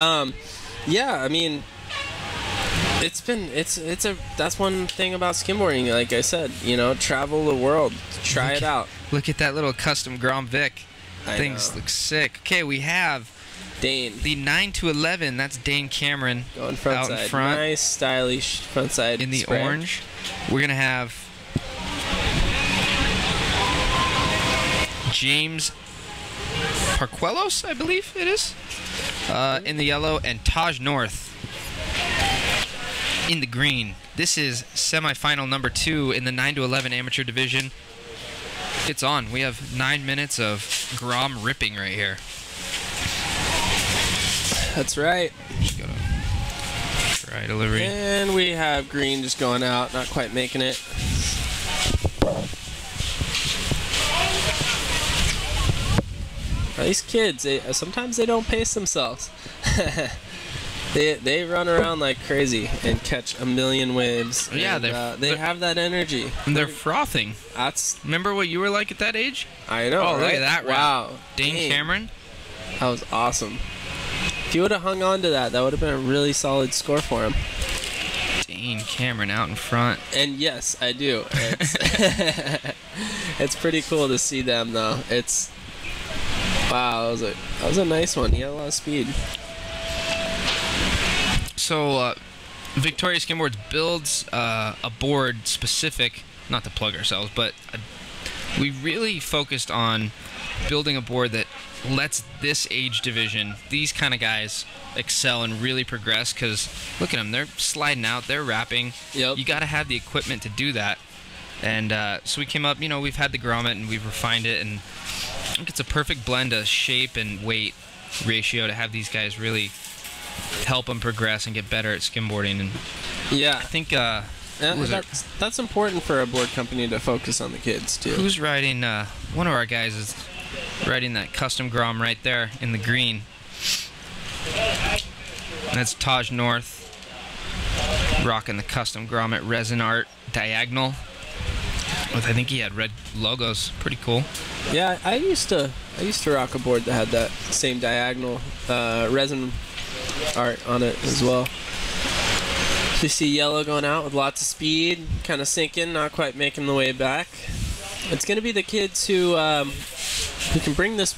Yeah, I mean, that's one thing about skimboarding. Like I said, travel the world, try it out. Look at that little custom Grom Vic. Things look sick. Okay, we have Dane. The 9 to 11. That's Dane Cameron going front out side. in front. Nice, stylish front side in the spray. orange. We're gonna have James Parquelos, I believe it is, in the yellow, and Taj North in the green. This is semifinal number 2 in the 9 to 11 amateur division. It's on. We have 9 minutes of Grom ripping right here. That's right. Just gotta try delivery. And we have green just going out, not quite making it. These kids, sometimes they don't pace themselves. They run around like crazy and catch a million waves. Yeah, and, they have that energy. And they're frothing. Remember what you were like at that age? I know. Oh, right? look at that! Wow, Dane Cameron. That was awesome. If you would have hung on to that, that would have been a really solid score for him. Dane Cameron out in front. And yes, I do. It's pretty cool to see them though. Wow, that was a nice one. He had a lot of speed. So, Victoria Skimboards builds a board specific, not to plug ourselves, but we really focused on building a board that lets this age division, these kind of guys, excel and really progress, because look at them, they're sliding out, they're wrapping. Yep. You got to have the equipment to do that. And so we came up, we've had the grommet and we've refined it, and I think it's a perfect blend of shape and weight ratio to have these guys really help them progress and get better at skimboarding. And yeah, I think that's important for a board company to focus on the kids too. Who's riding? One of our guys is riding that custom Grom right there in the green. And that's Taj North rocking the custom Grommet resin art diagonal. I think he had red logos. Pretty cool. Yeah, I used to rock a board that had that same diagonal resin art on it as well. So you see yellow going out with lots of speed, kind of sinking, not quite making the way back. It's going to be the kids who can bring this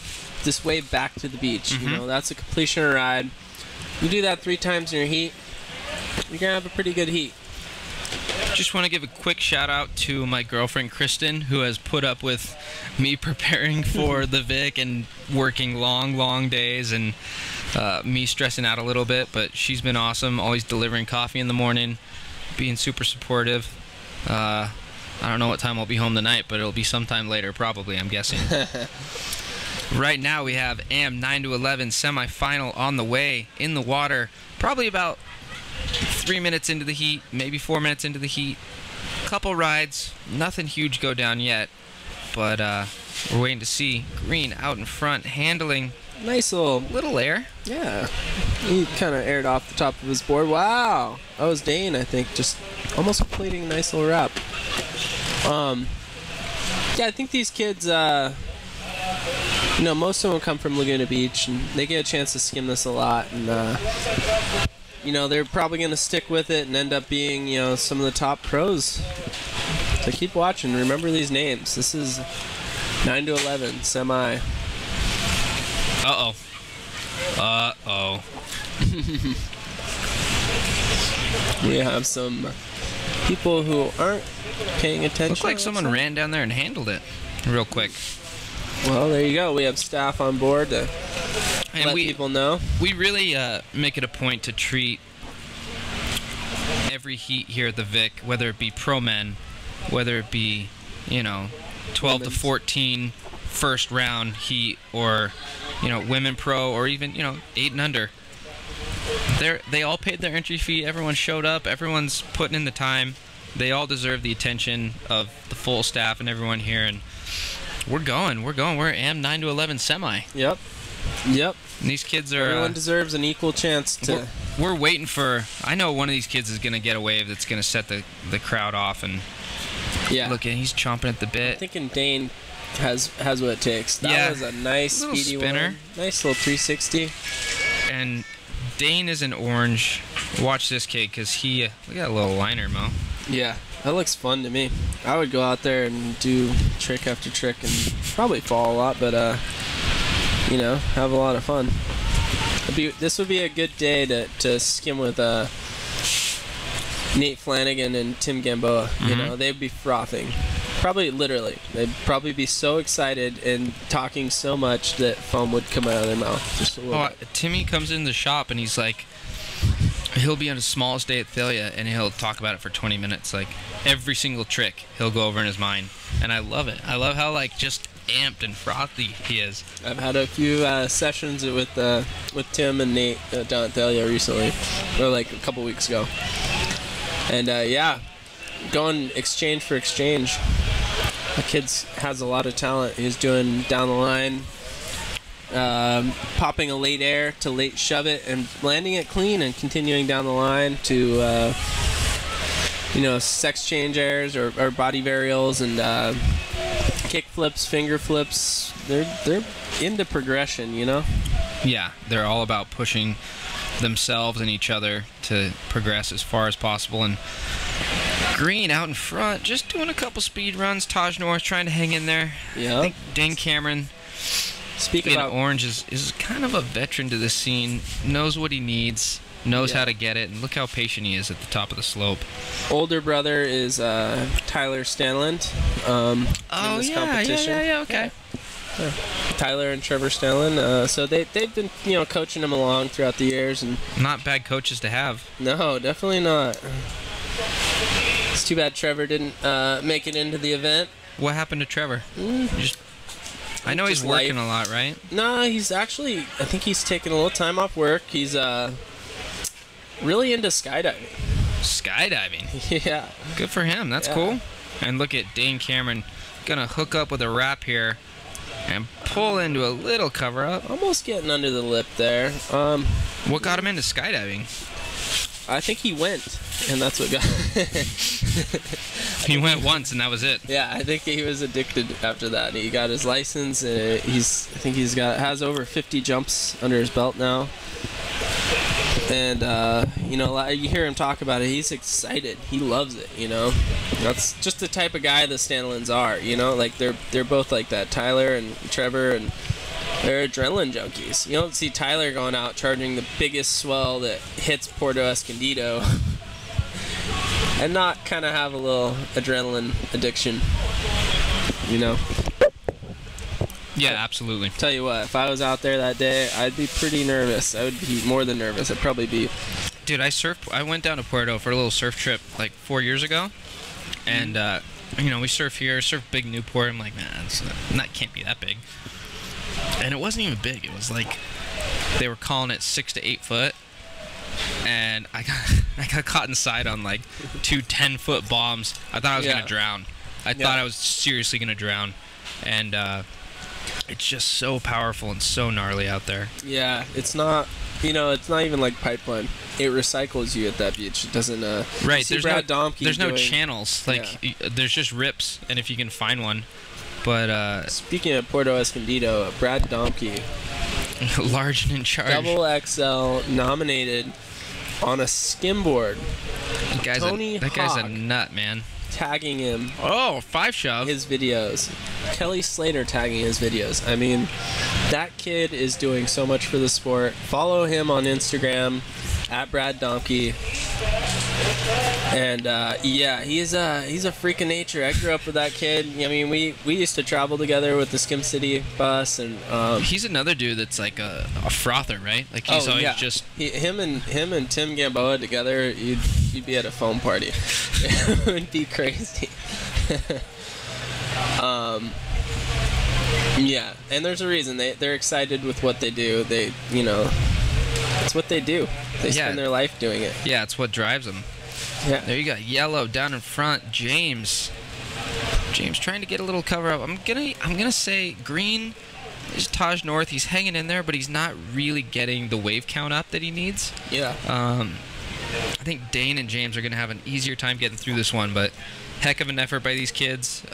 wave back to the beach. Mm-hmm. That's a completion ride. You do that 3 times in your heat, you're going to have a pretty good heat. Just want to give a quick shout out to my girlfriend Kristen, who has put up with me preparing for the VIC and working long days, and me stressing out a little bit, but she's been awesome, always delivering coffee in the morning, being super supportive. I don't know what time I'll be home tonight, but it'll be sometime later probably, I'm guessing. Right now we have AM 9 to 11 semifinal on the way, in the water, probably about 3 minutes into the heat, maybe 4 minutes into the heat. Couple rides, nothing huge go down yet, but we're waiting to see. Green out in front, handling nice little air. Yeah, he kind of aired off the top of his board. Wow, that was Dane, I think, just almost completing a nice little wrap. Yeah, I think these kids, most of them come from Laguna Beach, and they get a chance to skim this a lot, and they're probably going to stick with it and end up being, some of the top pros. So keep watching. Remember these names. This is 9 to 11 semi. Uh-oh. Uh-oh. We have some people who aren't paying attention. Looks like someone ran down there and handled it real quick. Well, there you go. We have staff on board to let people know. We really make it a point to treat every heat here at the VIC, whether it be pro men, whether it be, 12 to 14 first round heat, or, women pro, or even, 8 and under. They all paid their entry fee. Everyone showed up. Everyone's putting in the time. They all deserve the attention of the full staff and everyone here, and we're going. We're AM 9 to 11 semi. Yep. And these kids are... Everyone deserves an equal chance to... We're waiting for... I know one of these kids is going to get a wave that's going to set the crowd off, and... Yeah. Look, he's chomping at the bit. I'm thinking Dane has what it takes. That was a nice speedy spinner. one. Nice little 360. And Dane is in orange. Watch this kid, because he... look at that little liner, Mo. Yeah, that looks fun to me. I would go out there and do trick after trick and probably fall a lot, but, you know, have a lot of fun. This would be a good day to skim with Nate Flanagan and Tim Gamboa. You know, they'd be frothing. Probably literally. They'd probably be so excited and talking so much that foam would come out of their mouth. Just a little bit. Timmy comes in the shop and he's like, he'll be on his smallest day at Thalia and he'll talk about it for 20 minutes. Like every single trick he'll go over in his mind. And I love it. I love how like just amped and frothy he is. I've had a few sessions with Tim and Nate down at Thalia recently, or like a couple weeks ago. And yeah, going exchange for exchange. The kid has a lot of talent. He's doing down the line, popping a late air to late shove it and landing it clean and continuing down the line to you know, sex change airs or body varials and kick flips, finger flips. They're into progression, you know? Yeah, they're all about pushing themselves and each other to progress as far as possible. And Green out in front, just doing a couple speed runs. Taj North trying to hang in there. Yeah. I think Dane Cameron, speaking in of orange, is kind of a veteran to this scene. Knows what he needs. Knows how to get it. And look how patient he is at the top of the slope. older brother is Tyler Stanland. In this competition. Yeah, okay. Yeah. Tyler and Trevor Stanland. So they've been, you know, coaching him along throughout the years, and Not bad coaches to have. no, definitely not. It's too bad Trevor didn't make it into the event. What happened to Trevor? I know he's Just working life. a lot, right? No, he's actually, I think he's taking a little time off work. He's really into skydiving. Skydiving. Yeah. Good for him. That's Yeah. cool. And look at Dane Cameron gonna hook up with a wrap here and pull into a little cover up. Almost getting under the lip there. What got him into skydiving? I think he went, and that's what got. He went once and that was it. Yeah, I think he was addicted after that. He got his license. I think has over 50 jumps under his belt now. And you know, you hear him talk about it. He's excited. He loves it. You know, that's just the type of guy the Stanlands are. You know, like they're both like that. Tyler and Trevor, and they're adrenaline junkies. You don't see Tyler going out charging the biggest swell that hits Puerto Escondido, and not kind of have a little adrenaline addiction. You know. Yeah, absolutely. Tell you what, if I was out there that day, I'd be pretty nervous. I would be more than nervous. I'd probably be. Dude, I went down to Puerto for a little surf trip like 4 years ago, and you know, we surf here, surf big Newport. I'm like, man, that can't be that big. And it wasn't even big. It was like they were calling it 6 to 8 foot, and I got caught inside on like 2 10-foot bombs. I thought I was gonna drown. I thought I was seriously gonna drown, and it's just so powerful and so gnarly out there. Yeah, it's not. You know, it's not even like pipeline. It recycles you at that beach. It doesn't. Right. There's no channels. Like there's just rips, and if you can find one. But speaking of Puerto Escondido, Brad Domke, large and in charge, double XL nominated on a skimboard. That guy's a nut, man. Tagging him. Oh, 5 shove. His videos. Kelly Slater tagging his videos. I mean, that kid is doing so much for the sport. Follow him on Instagram at Brad Domke. And yeah, he's a freak of nature. I grew up with that kid. I mean, we used to travel together with the Skim City bus, and he's another dude that's like a frother, right? Like he's always just him and Tim Gamboa together. You'd be at a foam party. It would be crazy. Yeah, and there's a reason they're excited with what they do. They, you know, it's what they do. They spend their life doing it. Yeah, it's what drives them. Yeah. There you got yellow down in front. James trying to get a little cover up. I'm gonna say green is Taj North. He's hanging in there, but he's not really getting the wave count up that he needs. Yeah. I think Dane and James are gonna have an easier time getting through this one, but heck of an effort by these kids.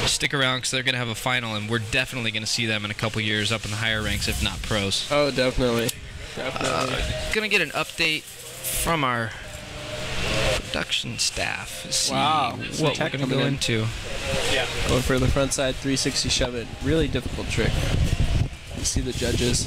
Stick around because they're gonna have a final, and we're definitely gonna see them in a couple years up in the higher ranks, if not pros. Oh, definitely. Definitely. Gonna get an update from our production staff. See Wow. Some what we're tech gonna coming go in. into. Going for the front side 360 shove it. Really difficult trick. You see the judges.